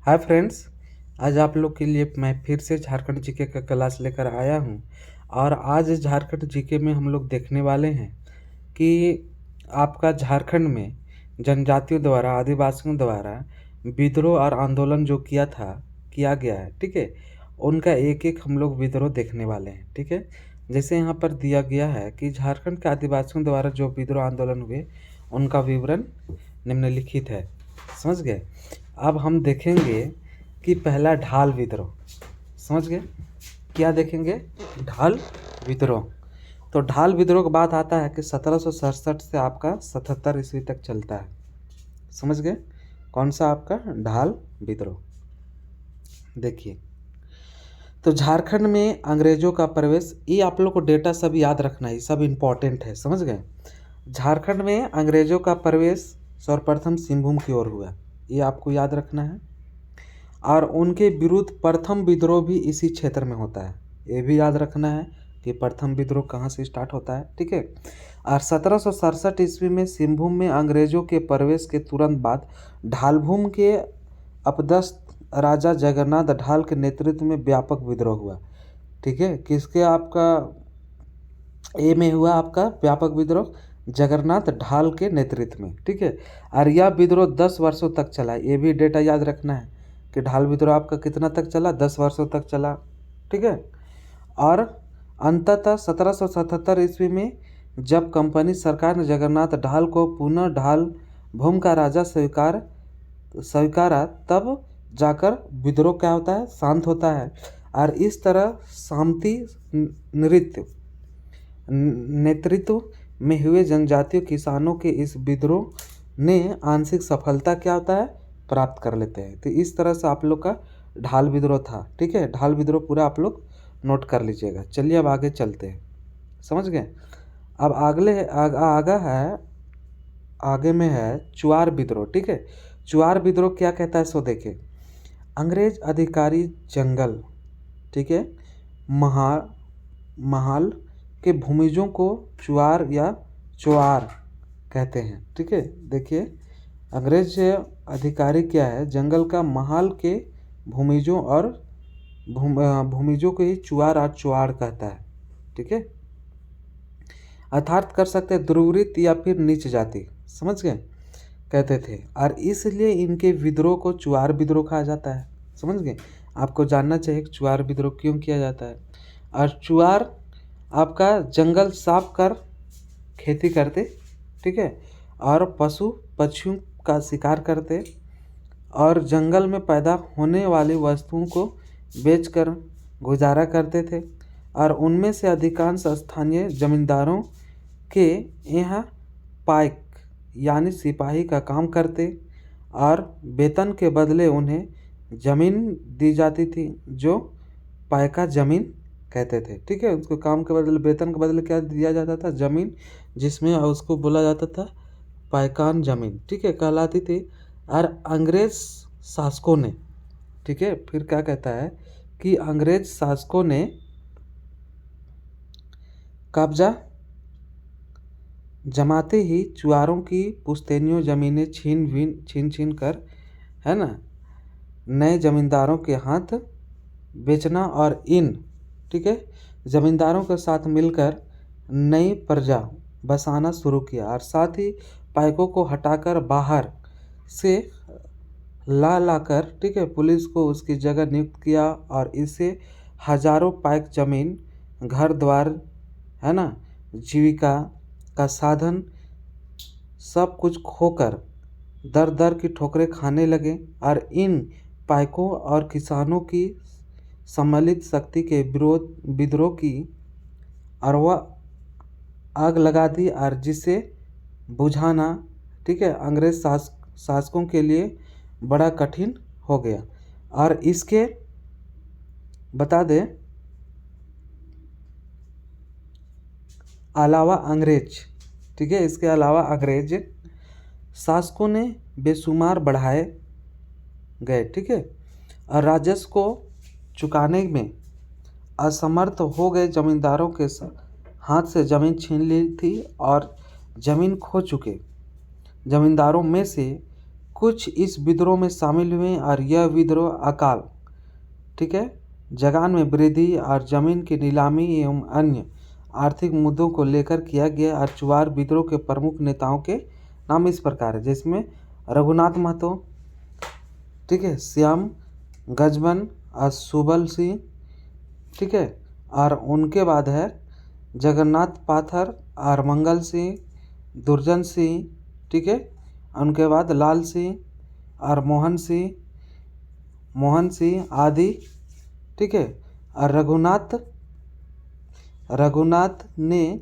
Hi friends. आज आप लोग के लिए मैं फिर से झारखंड जीके का क्लास लेकर आया हूं। और आज झारखंड जीके में हम लोग देखने वाले हैं कि आपका झारखंड में जनजातियों द्वारा, आदिवासियों द्वारा विद्रोह और आंदोलन जो किया गया है, ठीक है। उनका एक एक हम लोग विद्रोह देखने वाले हैं, ठीक है। जैसे यहाँ पर दिया गया है कि झारखंड के आदिवासियों द्वारा जो विद्रोह आंदोलन हुए उनका विवरण निम्नलिखित है। समझ गए। अब हम देखेंगे कि पहला ढाल विद्रोह। समझ गए। क्या देखेंगे? ढाल विद्रोह। तो ढाल विद्रोह की बात आता है कि 1767 से आपका 77 ईस्वी तक चलता है। समझ गए। कौन सा आपका ढाल विद्रोह। देखिए, तो झारखंड में अंग्रेजों का प्रवेश, ये आप लोग को डेटा सब याद रखना है, सब इम्पोर्टेंट है। समझ गए। झारखंड में अंग्रेजों का प्रवेश सर्वप्रथम सिंहभूम की ओर हुआ, ये आपको याद रखना है। और उनके विरुद्ध प्रथम विद्रोह भी इसी क्षेत्र में होता है, ये भी याद रखना है कि प्रथम विद्रोह कहाँ से स्टार्ट होता है, ठीक है। और 1767 ईस्वी में सिंहभूम में अंग्रेजों के प्रवेश के तुरंत बाद ढालभूम के अपदस्थ राजा जगन्नाथ ढाल के नेतृत्व में व्यापक विद्रोह हुआ, ठीक है। किसके आपका ए में हुआ आपका व्यापक विद्रोह? जगन्नाथ ढाल के नेतृत्व में, ठीक है। और यह विद्रोह 10 वर्षों तक चला, ये भी डेटा याद रखना है कि ढाल विद्रोह आपका कितना तक चला? 10 वर्षों तक चला, ठीक है। और अंततः 1777 ईस्वी में जब कंपनी सरकार ने जगन्नाथ ढाल को पुनः ढाल भूम का राजा स्वीकारा, तब जाकर विद्रोह क्या होता है? शांत होता है। और इस तरह शांति नेतृत्व में हुए जनजातीय किसानों के इस विद्रोह ने आंशिक सफलता क्या होता है? प्राप्त कर लेते हैं। तो इस तरह से आप लोग का ढाल विद्रोह था, ठीक है। ढाल विद्रोह पूरा आप लोग नोट कर लीजिएगा। चलिए अब आगे चलते हैं। समझ गए। अब आगे में है चुआर विद्रोह, ठीक है। चुआर विद्रोह क्या कहता है सो देखे। अंग्रेज अधिकारी जंगल, ठीक है, महाल के भूमिजों को चुआर या चुआर कहते हैं, ठीक है। देखिए, अंग्रेज अधिकारी क्या है? जंगल का महाल के भूमिजों और भूमिजों को ही चुआर और चुआर कहता है, ठीक है। अर्थात कर सकते हैं ध्रुवृत्त या फिर नीच जाति, समझ गए, कहते थे। और इसलिए इनके विद्रोह को चुआर विद्रोह कहा जाता है। समझ गए। आपको जानना चाहिए कि चुआर विद्रोह क्यों किया जाता है। और चुआर आपका जंगल साफ कर खेती करते, ठीक है, और पशु पक्षियों का शिकार करते और जंगल में पैदा होने वाली वस्तुओं को बेचकर गुजारा करते थे। और उनमें से अधिकांश स्थानीय जमींदारों के यहाँ पाइक यानी सिपाही का काम करते और वेतन के बदले उन्हें जमीन दी जाती थी, जो पायका जमीन कहते थे, ठीक है। उसको काम के बदले, वेतन के बदले क्या दिया जाता था? जमीन, जिसमें उसको बोला जाता था पायकान जमीन, ठीक है, कहलाती थी। और अंग्रेज शासकों ने, ठीक है, फिर क्या कहता है कि अंग्रेज शासकों ने कब्जा जमाते ही चुआरों की पुश्तैनियों जमीनें छीन कर, है ना, नए जमींदारों के हाथ बेचना और इन, ठीक है, जमींदारों के साथ मिलकर नई प्रजा बसाना शुरू किया। और साथ ही पाइकों को हटाकर बाहर से लाकर, ठीक है, पुलिस को उसकी जगह नियुक्त किया। और इससे हजारों पाइक जमीन, घर द्वार, है ना, जीविका का साधन सब कुछ खोकर दर दर की ठोकरें खाने लगे। और इन पाइकों और किसानों की सम्मिलित शक्ति के विद्रोह की अरवा आग लगा दी, और जिसे बुझाना, ठीक है, अंग्रेज शासकों के लिए बड़ा कठिन हो गया। और इसके बता दें अलावा अंग्रेज, ठीक है, इसके अलावा अंग्रेज शासकों ने बेशुमार बढ़ाए गए, ठीक है, और राजस्व को चुकाने में असमर्थ हो गए जमींदारों के हाथ से जमीन छीन ली थी। और जमीन खो चुके जमींदारों में से कुछ इस विद्रोह में शामिल हुए और यह विद्रोह अकाल, ठीक है, जगान में वृद्धि और जमीन की नीलामी एवं अन्य आर्थिक मुद्दों को लेकर किया गया। और चुआर विद्रोह के प्रमुख नेताओं के नाम इस प्रकार है, जिसमें रघुनाथ महतो, ठीक है, श्याम गजबन और सुबल सिंह, ठीक है, और उनके बाद है जगन्नाथ पाथर और मंगल सिंह, दुर्जन सिंह, ठीक है, उनके बाद लाल सिंह और मोहन सिंह आदि, ठीक है। और रघुनाथ ने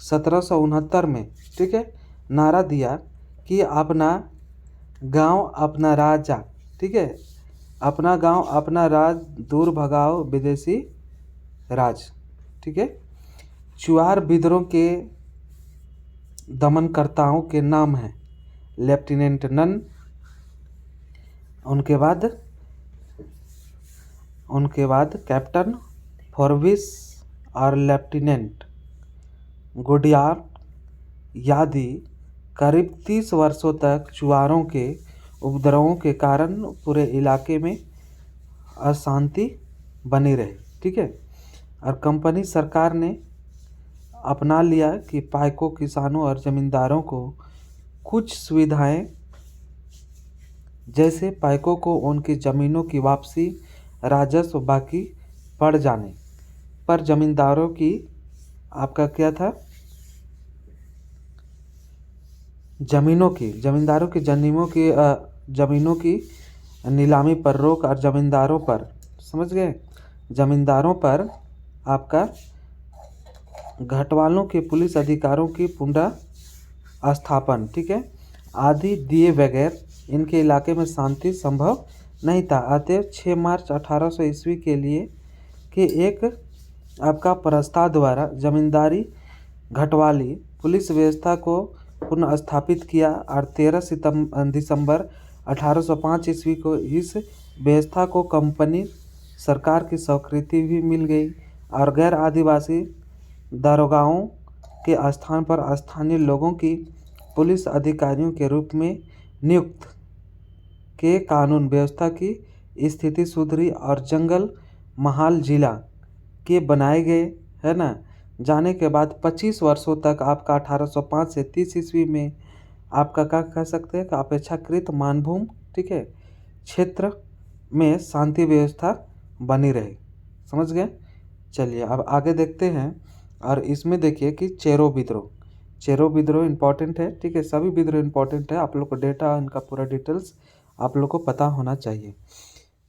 1769 में, ठीक है, नारा दिया कि अपना गांव अपना राजा, ठीक है, अपना गांव अपना राज, दूर भगाओ विदेशी राज, ठीक है। चुआर विद्रोह के दमनकर्ताओं के नाम हैं लेफ्टिनेंट नन, उनके बाद कैप्टन फॉरविस और लेफ्टिनेंट गुडियार यादी। करीब 30 वर्षों तक चुआरों के उपद्रवों के कारण पूरे इलाके में अशांति बनी रही, ठीक है। और कंपनी सरकार ने अपना लिया कि पाइकों, किसानों और जमींदारों को कुछ सुविधाएं, जैसे पाइकों को उनकी ज़मीनों की वापसी, राजस्व बाकी पड़ जाने पर जमींदारों की आपका क्या था, जमींदारों की ज़मीनों की नीलामी पर रोक और जमींदारों पर, समझ गए, जमींदारों पर आपका घटवालों के पुलिस अधिकारों की पुनर्स्थापन, ठीक है, आदि दिए बगैर इनके इलाके में शांति संभव नहीं था। अतएव 6 मार्च 1800 ईस्वी के लिए के एक आपका प्रस्ताव द्वारा जमींदारी घटवाली पुलिस व्यवस्था को पुनर्स्थापित किया और 13 दिसंबर 1805 ईस्वी को इस व्यवस्था को कंपनी सरकार की स्वीकृति भी मिल गई और गैर आदिवासी दारोगाओं के स्थान पर स्थानीय लोगों की पुलिस अधिकारियों के रूप में नियुक्त के कानून व्यवस्था की स्थिति सुधरी और जंगल महाल जिला के बनाए गए, है ना, जाने के बाद 25 वर्षों तक आपका 1805 से 30 ईस्वी में आपका क्या कह सकते हैं कि अपेक्षाकृत मानभूम, ठीक है, क्षेत्र में शांति व्यवस्था बनी रही। समझ गए। चलिए अब आगे देखते हैं और इसमें देखिए कि चेरो विद्रोह इंपॉर्टेंट है, ठीक है, सभी विद्रोह इंपॉर्टेंट है, आप लोग को डेटा इनका पूरा डिटेल्स आप लोग को पता होना चाहिए।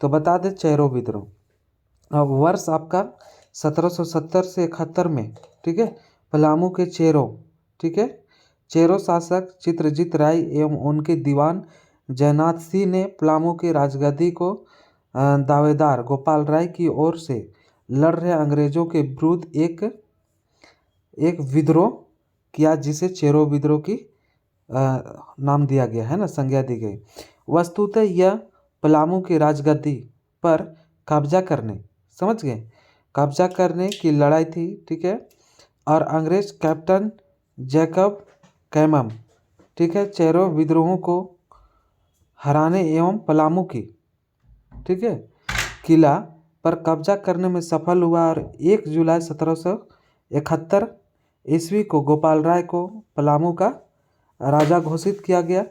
तो बता दें चेरो विद्रोह वर्ष आपका 1770 से 71 में, ठीक है, पलामू के चेरो, ठीक है, चेरो शासक चित्रजीत राय एवं उनके दीवान जयनाथ सिंह ने पलामू की राजगद्दी को दावेदार गोपाल राय की ओर से लड़ रहे अंग्रेजों के विरुद्ध एक विद्रोह किया, जिसे चेरो विद्रोह की नाम दिया गया है ना, संज्ञा दी गई। वस्तुतः यह पलामू की राजगद्दी पर कब्जा करने, समझ गए, कब्जा करने की लड़ाई थी, ठीक है, और अंग्रेज कैप्टन जैकब कैमम, ठीक है, चेरो विद्रोहों को हराने एवं पलामू की, ठीक है, किला पर कब्जा करने में सफल हुआ और 1 जुलाई 1771 ईस्वी को गोपाल राय को पलामू का राजा घोषित किया गया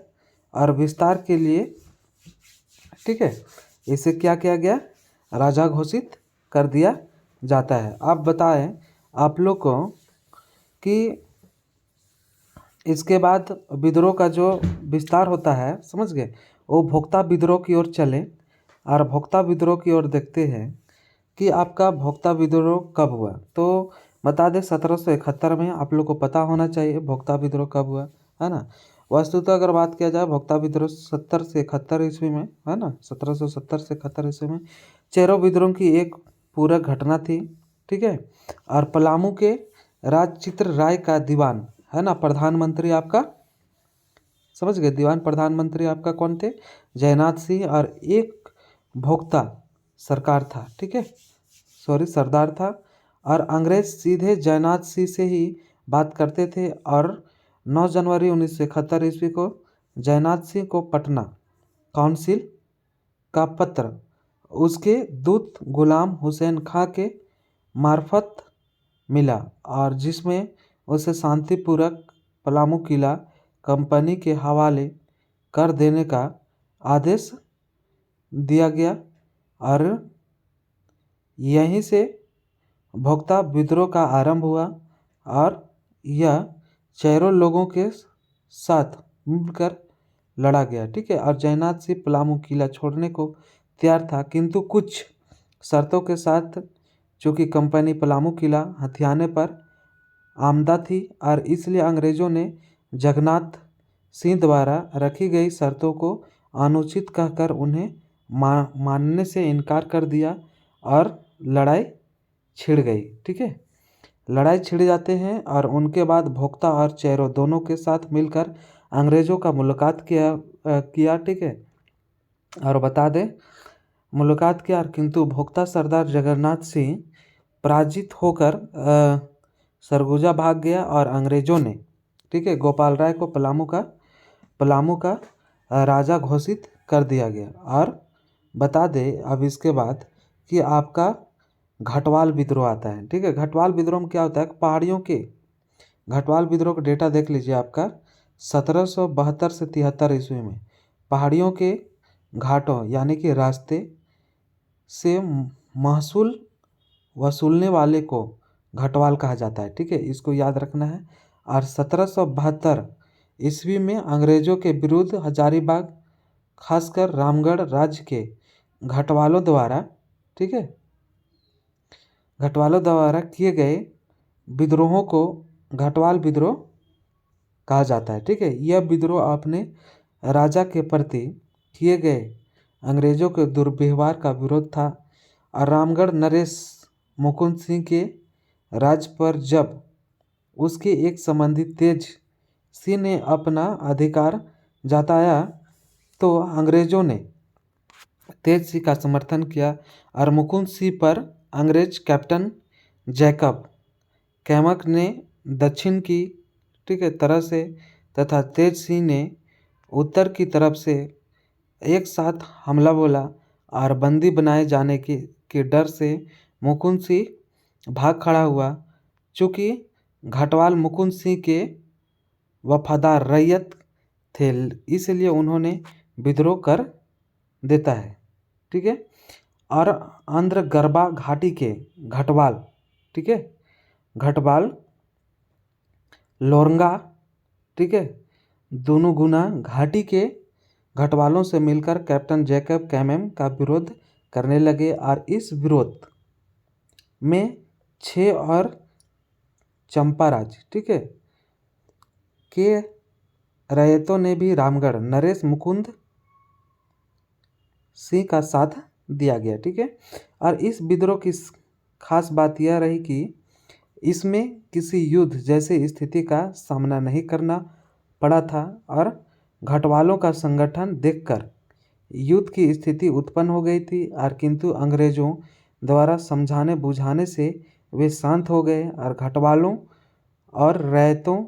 और विस्तार के लिए, ठीक है, इसे क्या किया गया, राजा घोषित कर दिया जाता है। अब बताएं आप लोग को कि इसके बाद विद्रोह का जो विस्तार होता है, समझ गए, वो भोक्ता विद्रोह की ओर चले और भोक्ता विद्रोह की ओर देखते हैं कि आपका भोक्ता विद्रोह कब हुआ। तो बता दें 1771 में, आप लोग को पता होना चाहिए भोक्ता विद्रोह कब हुआ, है ना। वस्तुतः अगर बात किया जाए भोक्ता विद्रोह 70 से 71 ईस्वी में, है ना, 1770 से 71 ईस्वी में चेरो विद्रोह की एक पूरा घटना थी, ठीक है, और पलामू के राजचित्र राय का दीवान, है ना, प्रधानमंत्री आपका, समझ गए, दीवान प्रधानमंत्री आपका कौन थे, जयनाथ सिंह, और एक भोक्ता सरकार था, ठीक है, सरदार था, और अंग्रेज सीधे जयनाथ सिंह से ही बात करते थे और 9 जनवरी 1971 ईस्वी को जयनाथ सिंह को पटना, काउंसिल का पत्र उसके दूत गुलाम हुसैन खां के मार्फत मिला और जिसमें उसे शांतिपूर्वक पलामू किला कंपनी के हवाले कर देने का आदेश दिया गया और यहीं से भोक्ता विद्रोह का आरंभ हुआ और यह चेरो लोगों के साथ मिलकर लड़ा गया। ठीक है। और जयनाथ सिंह पलामू किला छोड़ने को तैयार था, किंतु कुछ शर्तों के साथ, चूँकि कंपनी पलामू किला हथियाने पर आमदा थी और इसलिए अंग्रेज़ों ने जगन्नाथ सिंह द्वारा रखी गई शर्तों को अनुचित कहकर उन्हें मानने से इनकार कर दिया और लड़ाई छिड़ गई। ठीक है। लड़ाई छिड़ जाते हैं और उनके बाद भोक्ता और चेरो दोनों के साथ मिलकर अंग्रेज़ों का मुलाकात किया। ठीक है। और बता दें, मुलाकात किया, किंतु भोक्ता सरदार जगन्नाथ सिंह पराजित होकर सरगुजा भाग गया और अंग्रेज़ों ने, ठीक है, गोपाल राय को पलामू का राजा घोषित कर दिया गया। और बता दें अब इसके बाद कि आपका घटवाल विद्रोह आता है। ठीक है। घटवाल विद्रोह में क्या होता है, पहाड़ियों के घटवाल विद्रोह का डेटा देख लीजिए आपका 1772 से 73 ईस्वी में पहाड़ियों के घाटों यानी कि रास्ते से महसूल वसूलने वाले को घटवाल कहा जाता है। ठीक है, इसको याद रखना है। और 1772 ईस्वी में अंग्रेज़ों के विरुद्ध हजारीबाग, खासकर रामगढ़ राज्य के घटवालों द्वारा, ठीक है, घटवालों द्वारा किए गए विद्रोहों को घटवाल विद्रोह कहा जाता है। ठीक है। यह विद्रोह अपने राजा के प्रति किए गए अंग्रेज़ों के दुर्व्यवहार का विरोध था और रामगढ़ नरेश मुकुंद सिंह के राज्य पर जब उसके एक संबंधी तेज सिंह ने अपना अधिकार जताया तो अंग्रेज़ों ने तेज सिंह का समर्थन किया और मुकुंद सिंह पर अंग्रेज कैप्टन जैकब कैमक ने दक्षिण की, ठीक है, तरफ से तथा तेज सिंह ने उत्तर की तरफ से एक साथ हमला बोला और बंदी बनाए जाने के डर से मुकुंद सिंह भाग खड़ा हुआ। चूँकि घटवाल मुकुंद सिंह के वफादार रैयत थे, इसलिए उन्होंने विद्रोह कर देता है। ठीक है। और आंध्र गरबा घाटी के घटवाल, ठीक है, घटवाल लोरंगा, ठीक है, दोनों गुना घाटी के घटवालों से मिलकर कैप्टन जैकब कैमेम का विरोध करने लगे और इस विरोध में 6 और चंपाराज, ठीक है, के रैयतों ने भी रामगढ़ नरेश मुकुंद सिंह का साथ दिया गया। ठीक है। और इस विद्रोह की खास बात यह रही कि इसमें किसी युद्ध जैसी स्थिति का सामना नहीं करना पड़ा था और घटवालों का संगठन देखकर युद्ध की स्थिति उत्पन्न हो गई थी और किंतु अंग्रेज़ों द्वारा समझाने बुझाने से वे शांत हो गए और घटवालों और रैयतों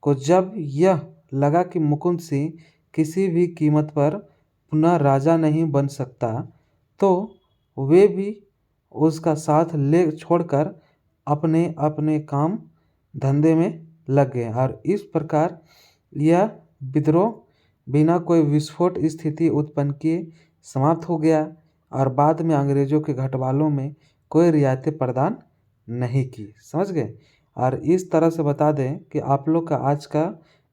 को जब यह लगा कि मुकुंद सिंह किसी भी कीमत पर पुनः राजा नहीं बन सकता तो वे भी उसका साथ ले छोड़कर अपने अपने काम धंधे में लग गए और इस प्रकार यह विद्रोह बिना कोई विस्फोट स्थिति उत्पन्न किए समाप्त हो गया और बाद में अंग्रेज़ों के घटवालों में कोई रियायतें प्रदान नहीं की। समझ गए। और इस तरह से बता दें कि आप लोग का आज का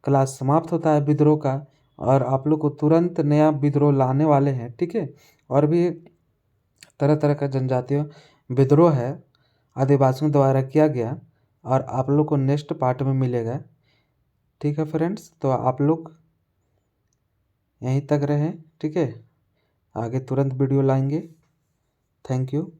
क्लास समाप्त होता है विद्रोह का और आप लोग को तुरंत नया विद्रोह लाने वाले हैं। ठीक है। और भी तरह तरह का जनजातीय विद्रोह है आदिवासियों द्वारा किया गया और आप लोग को नेक्स्ट पार्ट में मिलेगा। ठीक है फ्रेंड्स, तो आप लोग यहीं तक रहें। ठीक है, आगे तुरंत वीडियो लाएंगे। Thank you.